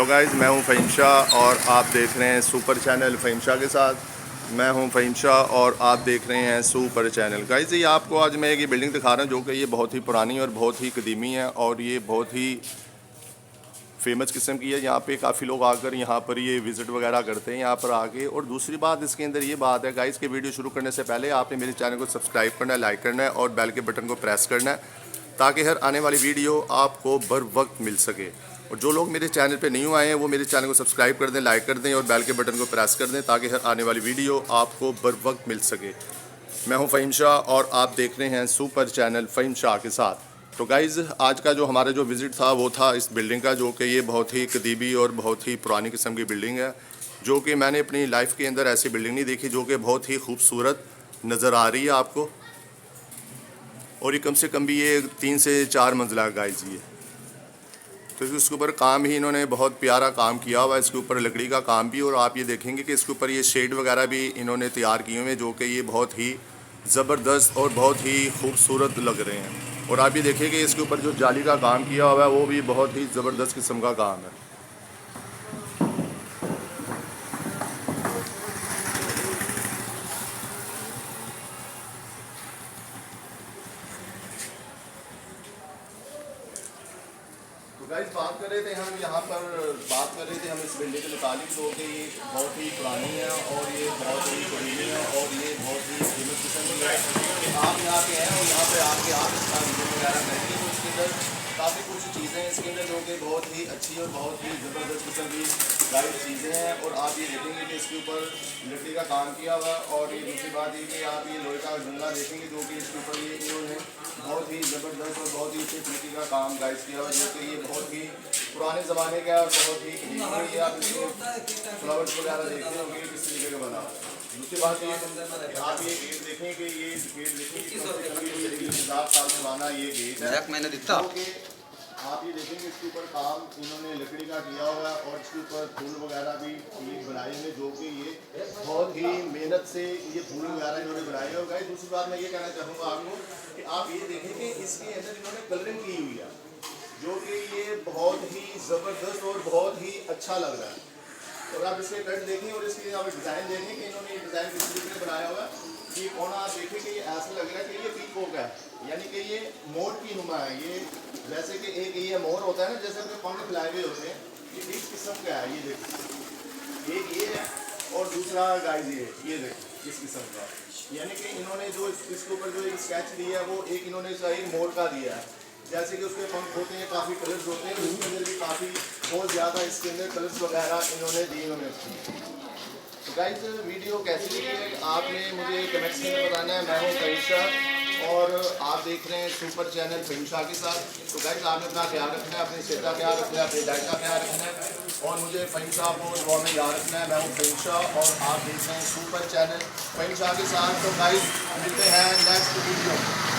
तो गाइज़ मैं हूं फ़हीम शाह और आप देख रहे हैं सुपर चैनल फ़हीम शाह के साथ। मैं हूं फ़हीम शाह और आप देख रहे हैं सुपर चैनल। गाइज़ ये आपको आज मैं एक बिल्डिंग दिखा रहा हूं जो कि ये बहुत ही पुरानी और बहुत ही कदीमी है और ये बहुत ही फेमस किस्म की है। यहाँ पे काफ़ी लोग आकर यहाँ पर ये विज़िट वगैरह करते हैं यहाँ पर आके। और दूसरी बात इसके अंदर ये बात है गाइज़ के वीडियो शुरू करने से पहले आपने मेरे चैनल को सब्सक्राइब करना है, लाइक करना है और बेल के बटन को प्रेस करना है ताकि हर आने वाली वीडियो आपको बर वक्त मिल सके। और जो लोग मेरे चैनल पे न्यू आए हैं वो मेरे चैनल को सब्सक्राइब कर दें, लाइक कर दें और बेल के बटन को प्रेस कर दें ताकि हर आने वाली वीडियो आपको बर वक्त मिल सके। मैं हूं फ़हीम शाह और आप देख रहे हैं सुपर चैनल फ़हीम शाह के साथ। तो गाइज़ आज का जो हमारा जो विज़िट था वो था इस बिल्डिंग का, जो कि ये बहुत ही कदीमी और बहुत ही पुरानी किस्म की बिल्डिंग है, जो कि मैंने अपनी लाइफ के अंदर ऐसी बिल्डिंग नहीं देखी, जो कि बहुत ही खूबसूरत नज़र आ रही है आपको। और ये कम से कम भी ये 3 से 4 मंजिला गाइज़ ये तो इसके ऊपर काम ही इन्होंने बहुत प्यारा काम किया हुआ है। इसके ऊपर लकड़ी का काम भी, और आप ये देखेंगे कि इसके ऊपर ये शेड वगैरह भी इन्होंने तैयार किए हुए हैं, जो कि ये बहुत ही ज़बरदस्त और बहुत ही खूबसूरत लग रहे हैं। और आप ये देखिए कि इसके ऊपर जो जाली का काम किया हुआ है वो भी बहुत ही ज़बरदस्त किस्म का काम है। तो गाइस बात कर रहे थे हम यहाँ पर, बात कर रहे थे हम इस बिल्डिंग के मुतालिक, जो कि ये बहुत ही पुरानी है और ये बहुत ही करीबी है और ये बहुत ही फेमस किस्म की है कि आप यहाँ पे हैं और यहाँ पे आके आप इसका वीडियो वगैरह करेंगे तो इसके अंदर काफ़ी कुछ चीज़ें हैं इसके अंदर जो कि बहुत ही अच्छी और बहुत ही ज़बरदस्त किस्म की गाइड चीज़ें हैं। और आप ये देखेंगे कि इसके ऊपर लकड़ी का काम किया हुआ है। और ये दूसरी बात ये कि आप ये लोहे का जंगला देखेंगे जो कि इसके ऊपर ये इन्होंने बहुत ही ज़बरदस्त और बहुत ही अच्छी तरीके का काम गाइड किया हुआ है, जो कि ये बहुत ही पुराने ज़माने का और बहुत ही ये आप इसके फ्लावर्स वगैरह देखते होंगे किस तरीके का बना। दूसरी बात ये आप ये गेट देखें कि ये गेट देखें 50 साल पुराना ये गेट है। मैंने दिखता आप ये देखेंगे इसके ऊपर काम इन्होंने लकड़ी का किया हुआ है और इसके ऊपर फूल वगैरह भी बनाए हुए, जो कि ये बहुत ही मेहनत से ये फूल वगैरह इन्होंने बनाए हुए। गाइस दूसरी बात मैं ये कहना चाहूँगा आपको कि आप ये देखें कि इसके अंदर इन्होंने कलरिंग की हुई है, जो कि ये बहुत ही ज़बरदस्त और बहुत ही अच्छा लग रहा है। और आप इसके कट देखें और इसके आप डिज़ाइन देखें कि इन्होंने ये डिज़ाइन किस तरीके से बनाया हुआ है। ये कोना आप देखें कि ये ऐसा लग रहा है कि ये पीकॉक है, यानी कि ये मोर की नुमा है। ये जैसे कि एक ये मोर होता है ना, जैसे अपने पंख फैलाए हुए होते हैं, ये इस किस्म का है। ये देखो एक ये है और दूसरा गाइस ये देखो इस किस्म का, यानी कि इन्होंने जो इसके ऊपर जो एक स्केच दिया है वो एक इन्होंने एक मोर का दिया है। जैसे कि उसके पंख होते हैं, काफ़ी कलर्स होते हैं, उसके अंदर भी काफ़ी बहुत ज़्यादा इसके अंदर कलर्स वगैरह इन्होंने दिए हुए हैं। तो गाइस वीडियो कैसी लगी आपने मुझे कमेंट्स में बताना है। मैं हूँ फ़हीम शाह और आप देख रहे हैं सुपर चैनल फ़हीम शाह के साथ। तो गाइस आपने अपना ख्याल रखना है, अपनी सेहत का ख्याल रखना है, अपनी डाइट का ख्याल रखना है और मुझे फ़हीम शाह को दुआ में याद रखना है। मैं हूँ फ़हीम शाह और आप देख रहे हैं सुपर चैनल फ़हीम शाह के साथ। तो गाइस मिलते हैं नेक्स्ट वीडियो।